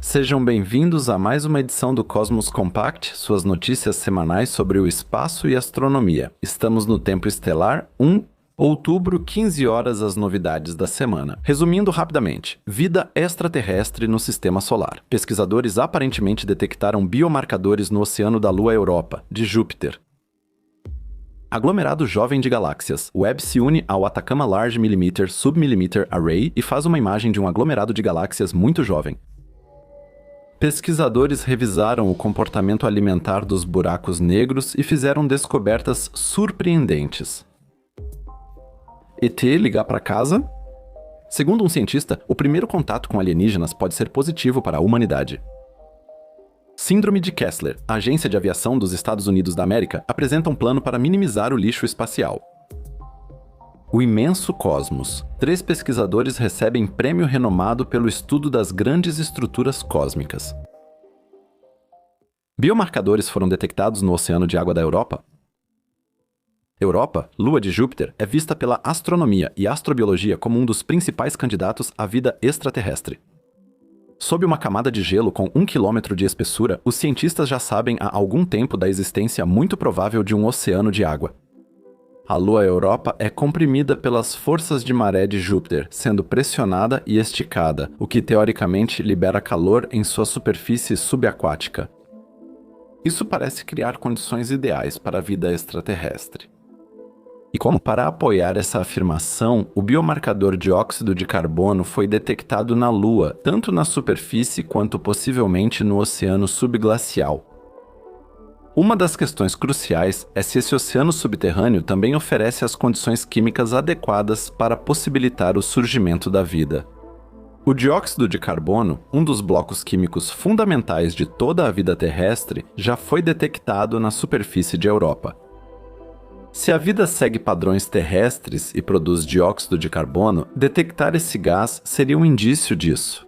Sejam bem-vindos a mais uma edição do Cosmos Compact, suas notícias semanais sobre o espaço e astronomia. Estamos no tempo estelar 1 outubro, 15 horas, as novidades da semana. Resumindo rapidamente, vida extraterrestre no sistema solar. Pesquisadores aparentemente detectaram biomarcadores no oceano da Lua Europa, de Júpiter. Aglomerado jovem de galáxias. O Webb se une ao Atacama Large Millimeter Submillimeter Array e faz uma imagem de um aglomerado de galáxias muito jovem. Pesquisadores revisaram o comportamento alimentar dos buracos negros e fizeram descobertas surpreendentes. ET ligar para casa? Segundo um cientista, o primeiro contato com alienígenas pode ser positivo para a humanidade. Síndrome de Kessler. A Agência de Aviação dos Estados Unidos da América apresenta um plano para minimizar o lixo espacial. O imenso cosmos. 3 pesquisadores recebem prêmio renomado pelo estudo das grandes estruturas cósmicas. Biomarcadores foram detectados no Oceano de Água da Europa. Europa, lua de Júpiter, é vista pela astronomia e astrobiologia como um dos principais candidatos à vida extraterrestre. Sob uma camada de gelo com 1 km de espessura, os cientistas já sabem há algum tempo da existência muito provável de um oceano de água. A Lua Europa é comprimida pelas forças de maré de Júpiter, sendo pressionada e esticada, o que teoricamente libera calor em sua superfície subaquática. Isso parece criar condições ideais para a vida extraterrestre. E como para apoiar essa afirmação, o biomarcador dióxido de carbono foi detectado na Lua, tanto na superfície quanto possivelmente no oceano subglacial. Uma das questões cruciais é se esse oceano subterrâneo também oferece as condições químicas adequadas para possibilitar o surgimento da vida. O dióxido de carbono, um dos blocos químicos fundamentais de toda a vida terrestre, já foi detectado na superfície de Europa. Se a vida segue padrões terrestres e produz dióxido de carbono, detectar esse gás seria um indício disso.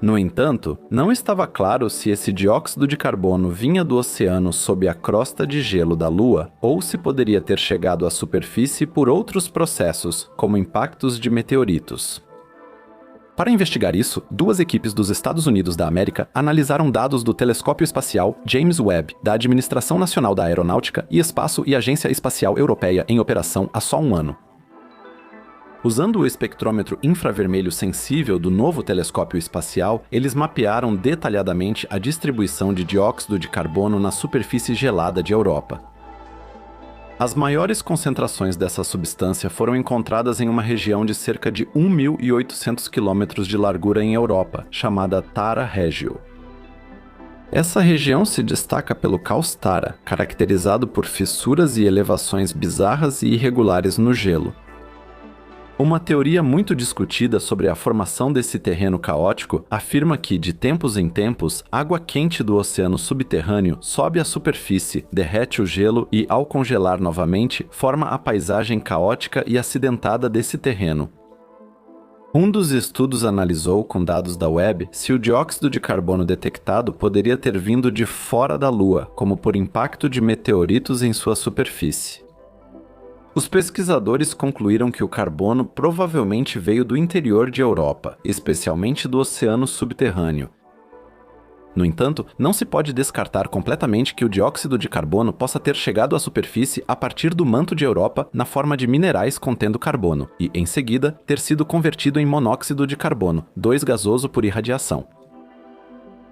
No entanto, não estava claro se esse dióxido de carbono vinha do oceano sob a crosta de gelo da Lua ou se poderia ter chegado à superfície por outros processos, como impactos de meteoritos. Para investigar isso, 2 equipes dos Estados Unidos da América analisaram dados do Telescópio Espacial James Webb, da Administração Nacional da Aeronáutica e Espaço e Agência Espacial Europeia em operação há só um ano. Usando o espectrômetro infravermelho sensível do novo telescópio espacial, eles mapearam detalhadamente a distribuição de dióxido de carbono na superfície gelada de Europa. As maiores concentrações dessa substância foram encontradas em uma região de cerca de 1.800 km de largura em Europa, chamada Tara Regio. Essa região se destaca pelo caos Tara, caracterizado por fissuras e elevações bizarras e irregulares no gelo. Uma teoria muito discutida sobre a formação desse terreno caótico afirma que, de tempos em tempos, água quente do oceano subterrâneo sobe à superfície, derrete o gelo e, ao congelar novamente, forma a paisagem caótica e acidentada desse terreno. Um dos estudos analisou, com dados da Webb, se o dióxido de carbono detectado poderia ter vindo de fora da Lua, como por impacto de meteoritos em sua superfície. Os pesquisadores concluíram que o carbono provavelmente veio do interior de Europa, especialmente do oceano subterrâneo. No entanto, não se pode descartar completamente que o dióxido de carbono possa ter chegado à superfície a partir do manto de Europa na forma de minerais contendo carbono e, em seguida, ter sido convertido em monóxido de carbono, 2 gasoso por irradiação.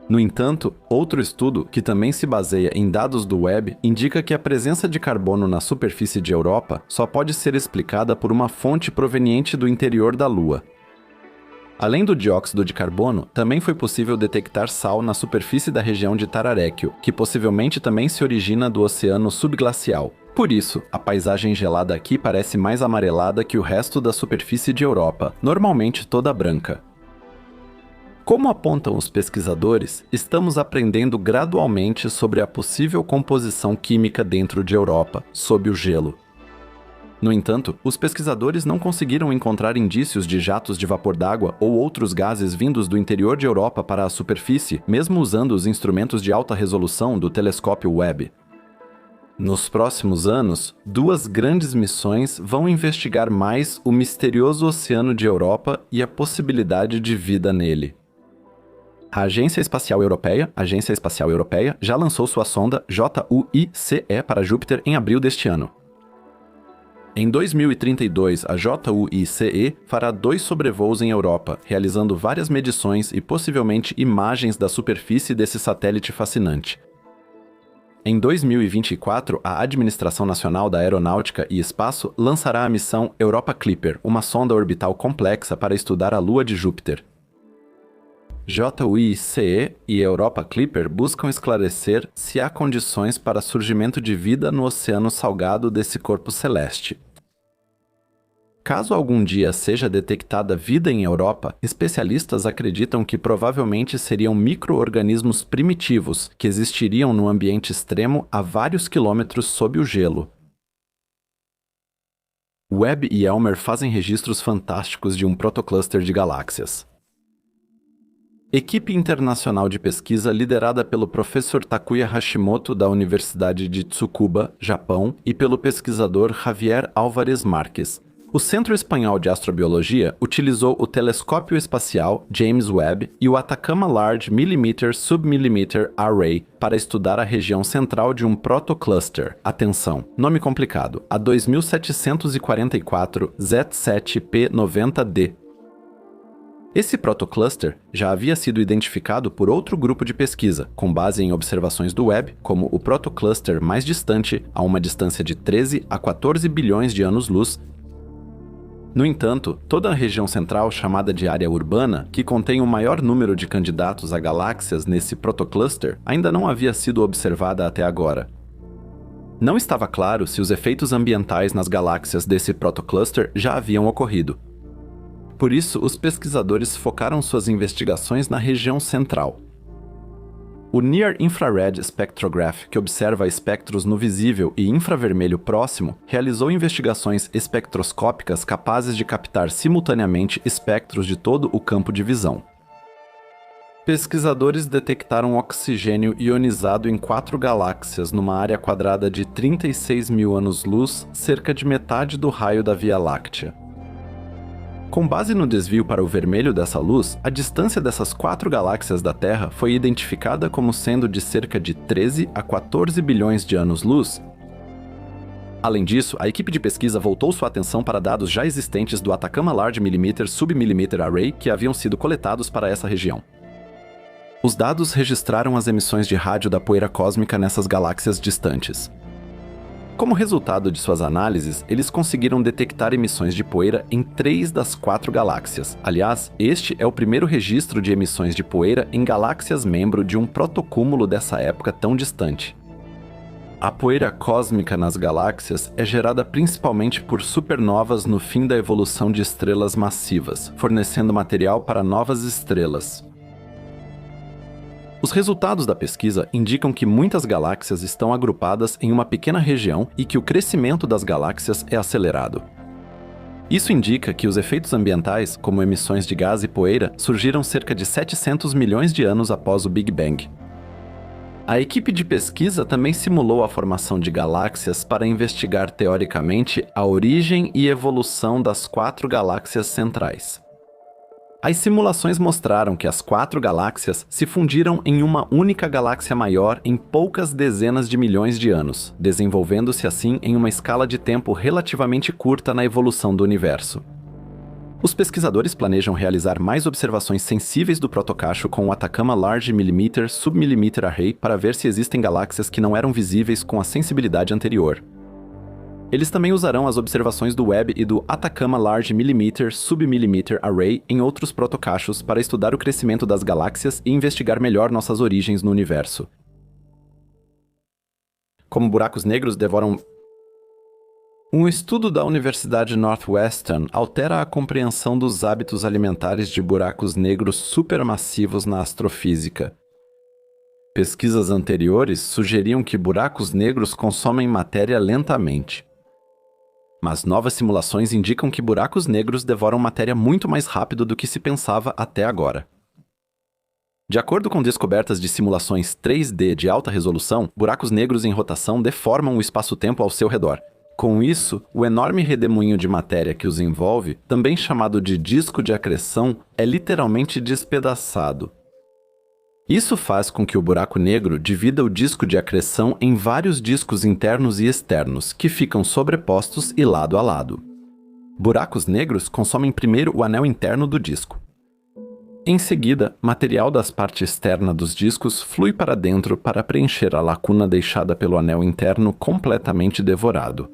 No entanto, outro estudo, que também se baseia em dados do Webb, indica que a presença de carbono na superfície de Europa só pode ser explicada por uma fonte proveniente do interior da Lua. Além do dióxido de carbono, também foi possível detectar sal na superfície da região de Tararéquio, que possivelmente também se origina do oceano subglacial. Por isso, a paisagem gelada aqui parece mais amarelada que o resto da superfície de Europa, normalmente toda branca. Como apontam os pesquisadores, estamos aprendendo gradualmente sobre a possível composição química dentro de Europa, sob o gelo. No entanto, os pesquisadores não conseguiram encontrar indícios de jatos de vapor d'água ou outros gases vindos do interior de Europa para a superfície, mesmo usando os instrumentos de alta resolução do telescópio Webb. Nos próximos anos, 2 grandes missões vão investigar mais o misterioso oceano de Europa e a possibilidade de vida nele. A Agência Espacial Europeia, já lançou sua sonda JUICE para Júpiter em abril deste ano. Em 2032, a JUICE fará 2 sobrevoos em Europa, realizando várias medições e possivelmente imagens da superfície desse satélite fascinante. Em 2024, a Administração Nacional da Aeronáutica e Espaço lançará a missão Europa Clipper, uma sonda orbital complexa para estudar a Lua de Júpiter. JUICE e Europa Clipper buscam esclarecer se há condições para surgimento de vida no oceano salgado desse corpo celeste. Caso algum dia seja detectada vida em Europa, especialistas acreditam que provavelmente seriam micro-organismos primitivos que existiriam no ambiente extremo a vários quilômetros sob o gelo. Webb e Elmer fazem registros fantásticos de um protocluster de galáxias. Equipe internacional de pesquisa liderada pelo professor Takuya Hashimoto da Universidade de Tsukuba, Japão, e pelo pesquisador Javier Álvarez Marques. O Centro Espanhol de Astrobiologia utilizou o Telescópio Espacial James Webb e o Atacama Large Millimeter Submillimeter Array para estudar a região central de um protocluster. Atenção, nome complicado, a 2744 Z7P90D. Esse protocluster já havia sido identificado por outro grupo de pesquisa, com base em observações do Webb, como o protocluster mais distante, a uma distância de 13 a 14 bilhões de anos-luz. No entanto, toda a região central, chamada de área urbana, que contém o maior número de candidatos a galáxias nesse protocluster, ainda não havia sido observada até agora. Não estava claro se os efeitos ambientais nas galáxias desse protocluster já haviam ocorrido. Por isso, os pesquisadores focaram suas investigações na região central. O Near Infrared Spectrograph, que observa espectros no visível e infravermelho próximo, realizou investigações espectroscópicas capazes de captar simultaneamente espectros de todo o campo de visão. Pesquisadores detectaram oxigênio ionizado em 4 galáxias numa área quadrada de 36 mil anos-luz, cerca de metade do raio da Via Láctea. Com base no desvio para o vermelho dessa luz, a distância dessas 4 galáxias da Terra foi identificada como sendo de cerca de 13 a 14 bilhões de anos-luz. Além disso, a equipe de pesquisa voltou sua atenção para dados já existentes do Atacama Large Millimeter Submillimeter Array que haviam sido coletados para essa região. Os dados registraram as emissões de rádio da poeira cósmica nessas galáxias distantes. Como resultado de suas análises, eles conseguiram detectar emissões de poeira em 3 das 4 galáxias. Aliás, este é o primeiro registro de emissões de poeira em galáxias membro de um protocúmulo dessa época tão distante. A poeira cósmica nas galáxias é gerada principalmente por supernovas no fim da evolução de estrelas massivas, fornecendo material para novas estrelas. Os resultados da pesquisa indicam que muitas galáxias estão agrupadas em uma pequena região e que o crescimento das galáxias é acelerado. Isso indica que os efeitos ambientais, como emissões de gás e poeira, surgiram cerca de 700 milhões de anos após o Big Bang. A equipe de pesquisa também simulou a formação de galáxias para investigar teoricamente a origem e evolução das 4 galáxias centrais. As simulações mostraram que as 4 galáxias se fundiram em uma única galáxia maior em poucas dezenas de milhões de anos, desenvolvendo-se assim em uma escala de tempo relativamente curta na evolução do universo. Os pesquisadores planejam realizar mais observações sensíveis do protocacho com o Atacama Large Millimeter Submillimeter Array para ver se existem galáxias que não eram visíveis com a sensibilidade anterior. Eles também usarão as observações do Webb e do Atacama Large Millimeter Submillimeter Array em outros protocachos para estudar o crescimento das galáxias e investigar melhor nossas origens no universo. Como buracos negros devoram... Um estudo da Universidade Northwestern altera a compreensão dos hábitos alimentares de buracos negros supermassivos na astrofísica. Pesquisas anteriores sugeriam que buracos negros consomem matéria lentamente. Mas novas simulações indicam que buracos negros devoram matéria muito mais rápido do que se pensava até agora. De acordo com descobertas de simulações 3D de alta resolução, buracos negros em rotação deformam o espaço-tempo ao seu redor. Com isso, o enorme redemoinho de matéria que os envolve, também chamado de disco de acreção, é literalmente despedaçado. Isso faz com que o buraco negro divida o disco de acreção em vários discos internos e externos, que ficam sobrepostos e lado a lado. Buracos negros consomem primeiro o anel interno do disco. Em seguida, material das partes externas dos discos flui para dentro para preencher a lacuna deixada pelo anel interno completamente devorado.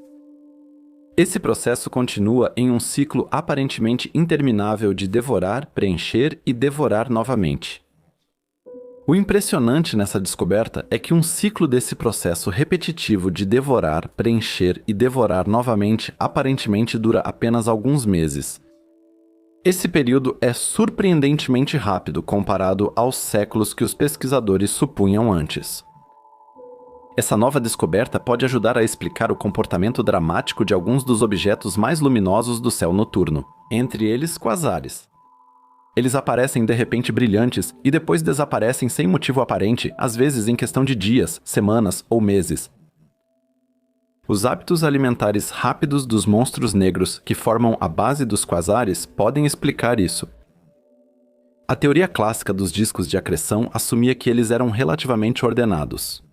Esse processo continua em um ciclo aparentemente interminável de devorar, preencher e devorar novamente. O impressionante nessa descoberta é que um ciclo desse processo repetitivo de devorar, preencher e devorar novamente aparentemente dura apenas alguns meses. Esse período é surpreendentemente rápido comparado aos séculos que os pesquisadores supunham antes. Essa nova descoberta pode ajudar a explicar o comportamento dramático de alguns dos objetos mais luminosos do céu noturno, entre eles quasares. Eles aparecem de repente brilhantes e depois desaparecem sem motivo aparente, às vezes em questão de dias, semanas ou meses. Os hábitos alimentares rápidos dos monstros negros que formam a base dos quasares podem explicar isso. A teoria clássica dos discos de acreção assumia que eles eram relativamente ordenados.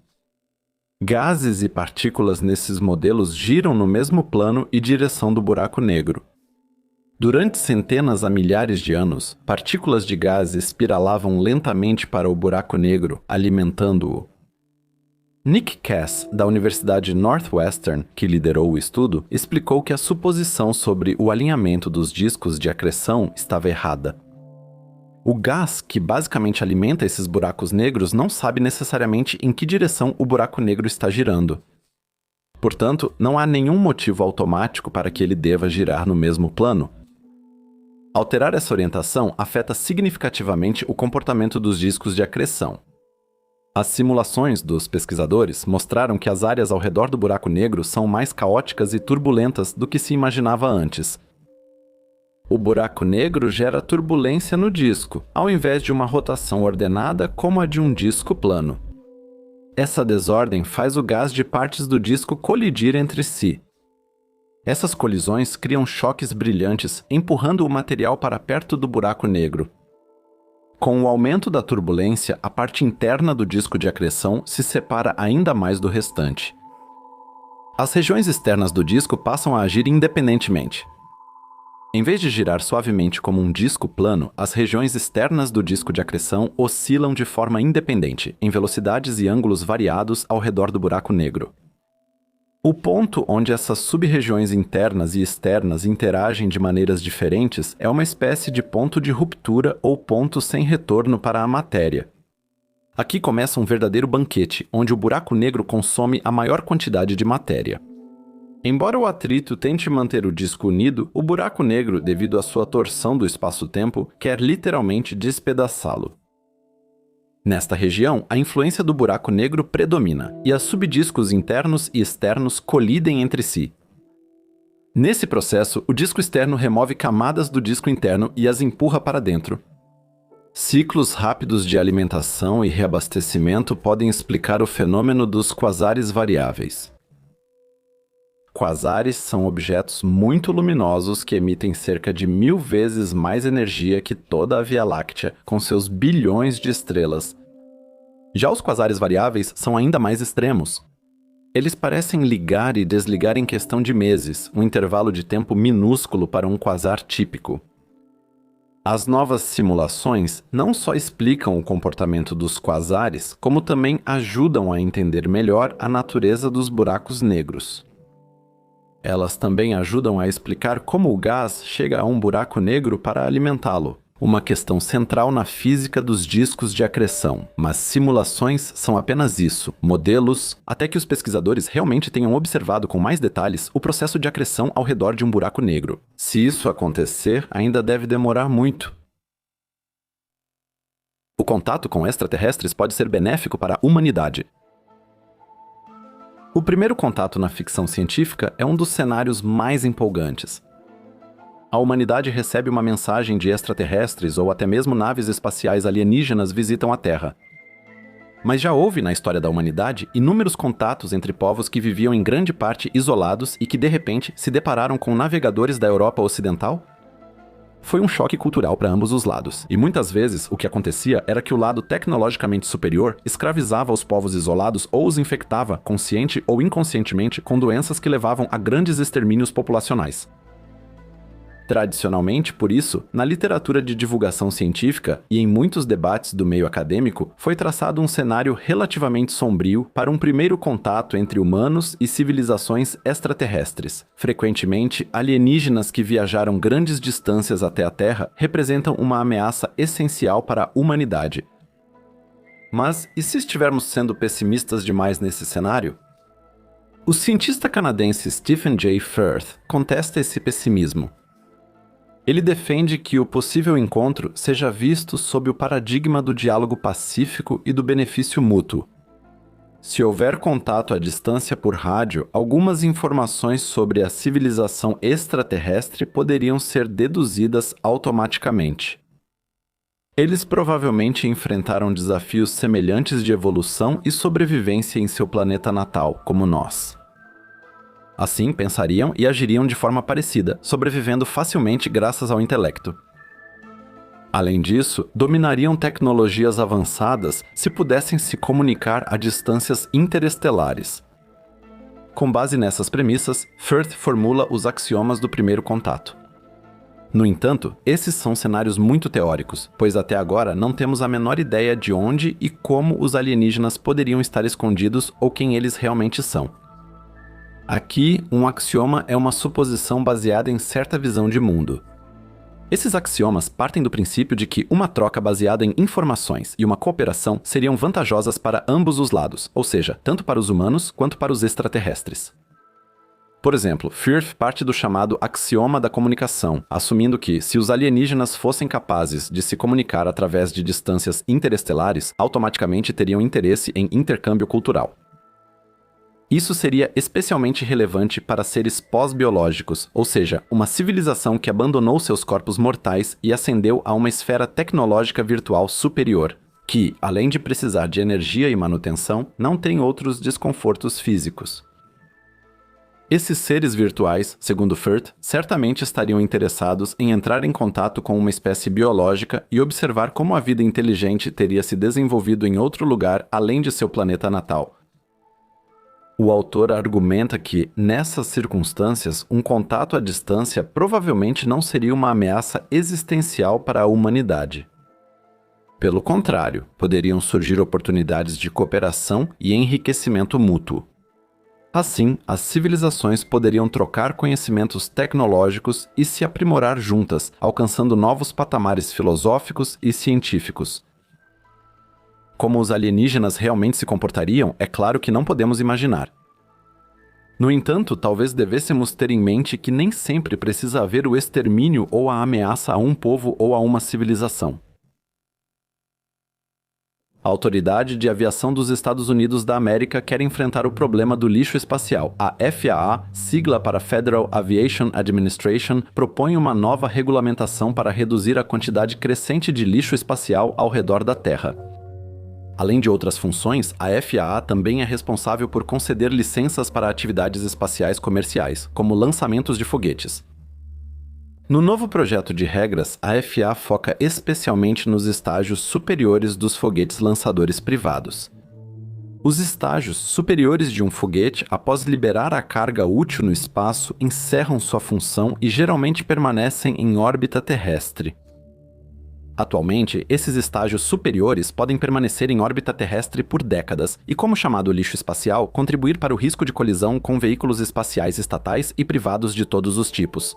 Gases e partículas nesses modelos giram no mesmo plano e direção do buraco negro. Durante centenas a milhares de anos, partículas de gás espiralavam lentamente para o buraco negro, alimentando-o. Nick Cass, da Universidade Northwestern, que liderou o estudo, explicou que a suposição sobre o alinhamento dos discos de acreção estava errada. O gás que basicamente alimenta esses buracos negros não sabe necessariamente em que direção o buraco negro está girando. Portanto, não há nenhum motivo automático para que ele deva girar no mesmo plano. Alterar essa orientação afeta significativamente o comportamento dos discos de acreção. As simulações dos pesquisadores mostraram que as áreas ao redor do buraco negro são mais caóticas e turbulentas do que se imaginava antes. O buraco negro gera turbulência no disco, ao invés de uma rotação ordenada como a de um disco plano. Essa desordem faz o gás de partes do disco colidir entre si. Essas colisões criam choques brilhantes, empurrando o material para perto do buraco negro. Com o aumento da turbulência, a parte interna do disco de acreção se separa ainda mais do restante. As regiões externas do disco passam a agir independentemente. Em vez de girar suavemente como um disco plano, as regiões externas do disco de acreção oscilam de forma independente, em velocidades e ângulos variados ao redor do buraco negro. O ponto onde essas sub-regiões internas e externas interagem de maneiras diferentes é uma espécie de ponto de ruptura ou ponto sem retorno para a matéria. Aqui começa um verdadeiro banquete, onde o buraco negro consome a maior quantidade de matéria. Embora o atrito tente manter o disco unido, o buraco negro, devido à sua torção do espaço-tempo, quer literalmente despedaçá-lo. Nesta região, a influência do buraco negro predomina, e as subdiscos internos e externos colidem entre si. Nesse processo, o disco externo remove camadas do disco interno e as empurra para dentro. Ciclos rápidos de alimentação e reabastecimento podem explicar o fenômeno dos quasares variáveis. Quasares são objetos muito luminosos que emitem cerca de 1000 vezes mais energia que toda a Via Láctea, com seus bilhões de estrelas. Já os quasares variáveis são ainda mais extremos. Eles parecem ligar e desligar em questão de meses, um intervalo de tempo minúsculo para um quasar típico. As novas simulações não só explicam o comportamento dos quasares, como também ajudam a entender melhor a natureza dos buracos negros. Elas também ajudam a explicar como o gás chega a um buraco negro para alimentá-lo, uma questão central na física dos discos de acreção, mas simulações são apenas isso, modelos, até que os pesquisadores realmente tenham observado com mais detalhes o processo de acreção ao redor de um buraco negro. Se isso acontecer, ainda deve demorar muito. O contato com extraterrestres pode ser benéfico para a humanidade. O primeiro contato na ficção científica é um dos cenários mais empolgantes. A humanidade recebe uma mensagem de extraterrestres ou até mesmo naves espaciais alienígenas visitam a Terra. Mas já houve na história da humanidade inúmeros contatos entre povos que viviam em grande parte isolados e que de repente se depararam com navegadores da Europa Ocidental? Foi um choque cultural para ambos os lados, e muitas vezes o que acontecia era que o lado tecnologicamente superior escravizava os povos isolados ou os infectava, consciente ou inconscientemente, com doenças que levavam a grandes extermínios populacionais. Tradicionalmente, por isso, na literatura de divulgação científica e em muitos debates do meio acadêmico, foi traçado um cenário relativamente sombrio para um primeiro contato entre humanos e civilizações extraterrestres. Frequentemente, alienígenas que viajaram grandes distâncias até a Terra representam uma ameaça essencial para a humanidade. Mas e se estivermos sendo pessimistas demais nesse cenário? O cientista canadense Stephen J. Firth contesta esse pessimismo. Ele defende que o possível encontro seja visto sob o paradigma do diálogo pacífico e do benefício mútuo. Se houver contato à distância por rádio, algumas informações sobre a civilização extraterrestre poderiam ser deduzidas automaticamente. Eles provavelmente enfrentaram desafios semelhantes de evolução e sobrevivência em seu planeta natal, como nós. Assim, pensariam e agiriam de forma parecida, sobrevivendo facilmente graças ao intelecto. Além disso, dominariam tecnologias avançadas se pudessem se comunicar a distâncias interestelares. Com base nessas premissas, Firth formula os axiomas do primeiro contato. No entanto, esses são cenários muito teóricos, pois até agora não temos a menor ideia de onde e como os alienígenas poderiam estar escondidos ou quem eles realmente são. Aqui, um axioma é uma suposição baseada em certa visão de mundo. Esses axiomas partem do princípio de que uma troca baseada em informações e uma cooperação seriam vantajosas para ambos os lados, ou seja, tanto para os humanos quanto para os extraterrestres. Por exemplo, Firth parte do chamado axioma da comunicação, assumindo que, se os alienígenas fossem capazes de se comunicar através de distâncias interestelares, automaticamente teriam interesse em intercâmbio cultural. Isso seria especialmente relevante para seres pós-biológicos, ou seja, uma civilização que abandonou seus corpos mortais e ascendeu a uma esfera tecnológica virtual superior, que, além de precisar de energia e manutenção, não tem outros desconfortos físicos. Esses seres virtuais, segundo Firth, certamente estariam interessados em entrar em contato com uma espécie biológica e observar como a vida inteligente teria se desenvolvido em outro lugar além de seu planeta natal. O autor argumenta que, nessas circunstâncias, um contato à distância provavelmente não seria uma ameaça existencial para a humanidade. Pelo contrário, poderiam surgir oportunidades de cooperação e enriquecimento mútuo. Assim, as civilizações poderiam trocar conhecimentos tecnológicos e se aprimorar juntas, alcançando novos patamares filosóficos e científicos. Como os alienígenas realmente se comportariam, é claro que não podemos imaginar. No entanto, talvez devêssemos ter em mente que nem sempre precisa haver o extermínio ou a ameaça a um povo ou a uma civilização. A Autoridade de Aviação dos Estados Unidos da América quer enfrentar o problema do lixo espacial. A FAA, sigla para Federal Aviation Administration, propõe uma nova regulamentação para reduzir a quantidade crescente de lixo espacial ao redor da Terra. Além de outras funções, a FAA também é responsável por conceder licenças para atividades espaciais comerciais, como lançamentos de foguetes. No novo projeto de regras, a FAA foca especialmente nos estágios superiores dos foguetes lançadores privados. Os estágios superiores de um foguete, após liberar a carga útil no espaço, encerram sua função e geralmente permanecem em órbita terrestre. Atualmente, esses estágios superiores podem permanecer em órbita terrestre por décadas e, como chamado lixo espacial, contribuir para o risco de colisão com veículos espaciais estatais e privados de todos os tipos.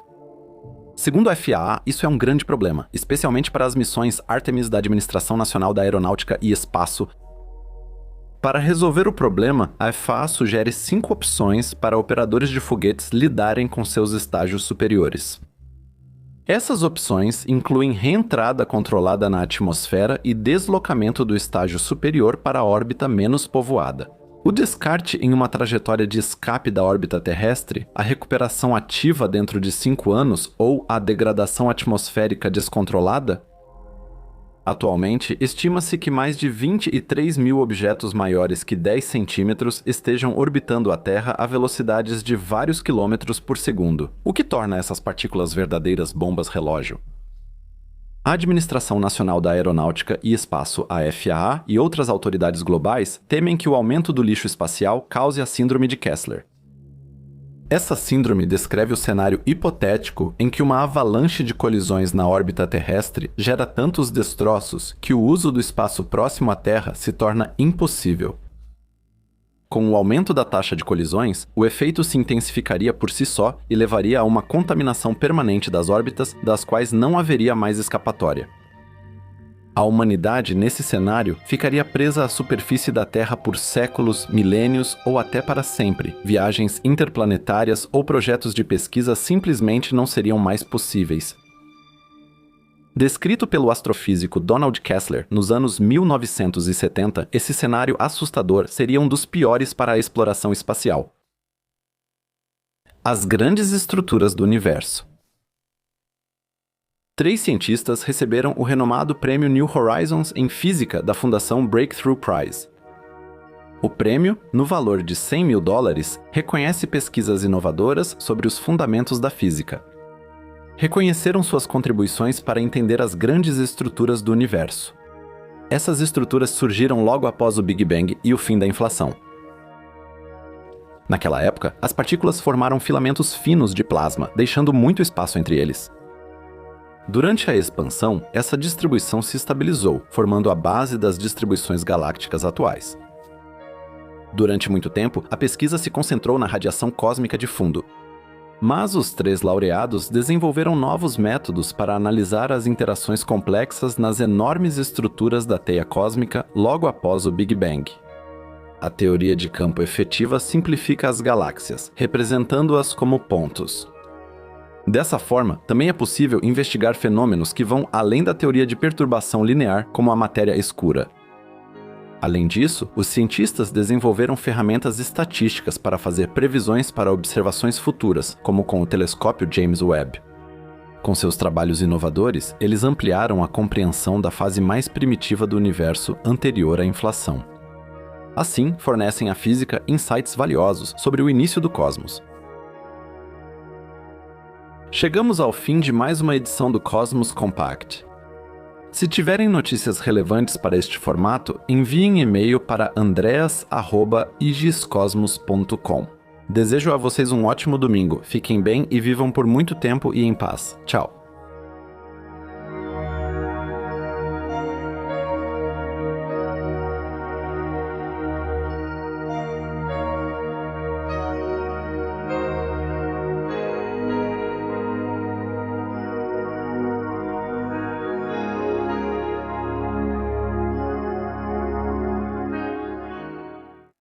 Segundo a FAA, isso é um grande problema, especialmente para as missões Artemis da Administração Nacional da Aeronáutica e Espaço. Para resolver o problema, a FAA sugere 5 opções para operadores de foguetes lidarem com seus estágios superiores. Essas opções incluem reentrada controlada na atmosfera e deslocamento do estágio superior para a órbita menos povoada. O descarte em uma trajetória de escape da órbita terrestre, a recuperação ativa dentro de 5 anos ou a degradação atmosférica descontrolada? Atualmente, estima-se que mais de 23 mil objetos maiores que 10 centímetros estejam orbitando a Terra a velocidades de vários quilômetros por segundo, o que torna essas partículas verdadeiras bombas relógio. A Administração Nacional da Aeronáutica e Espaço, a FAA, e outras autoridades globais temem que o aumento do lixo espacial cause a Síndrome de Kessler. Essa síndrome descreve o cenário hipotético em que uma avalanche de colisões na órbita terrestre gera tantos destroços que o uso do espaço próximo à Terra se torna impossível. Com o aumento da taxa de colisões, o efeito se intensificaria por si só e levaria a uma contaminação permanente das órbitas, das quais não haveria mais escapatória. A humanidade, nesse cenário, ficaria presa à superfície da Terra por séculos, milênios ou até para sempre. Viagens interplanetárias ou projetos de pesquisa simplesmente não seriam mais possíveis. Descrito pelo astrofísico Donald Kessler nos anos 1970, esse cenário assustador seria um dos piores para a exploração espacial. As grandes estruturas do universo. 3 cientistas receberam o renomado Prêmio New Horizons em Física da Fundação Breakthrough Prize. O prêmio, no valor de $100 mil, reconhece pesquisas inovadoras sobre os fundamentos da física. Reconheceram suas contribuições para entender as grandes estruturas do universo. Essas estruturas surgiram logo após o Big Bang e o fim da inflação. Naquela época, as partículas formaram filamentos finos de plasma, deixando muito espaço entre eles. Durante a expansão, essa distribuição se estabilizou, formando a base das distribuições galácticas atuais. Durante muito tempo, a pesquisa se concentrou na radiação cósmica de fundo. Mas os 3 laureados desenvolveram novos métodos para analisar as interações complexas nas enormes estruturas da teia cósmica logo após o Big Bang. A teoria de campo efetiva simplifica as galáxias, representando-as como pontos. Dessa forma, também é possível investigar fenômenos que vão além da teoria de perturbação linear, como a matéria escura. Além disso, os cientistas desenvolveram ferramentas estatísticas para fazer previsões para observações futuras, como com o telescópio James Webb. Com seus trabalhos inovadores, eles ampliaram a compreensão da fase mais primitiva do universo anterior à inflação. Assim, fornecem à física insights valiosos sobre o início do cosmos. Chegamos ao fim de mais uma edição do Cosmos Compact. Se tiverem notícias relevantes para este formato, enviem e-mail para andreas@igiscosmos.com. Desejo a vocês um ótimo domingo, fiquem bem e vivam por muito tempo e em paz. Tchau!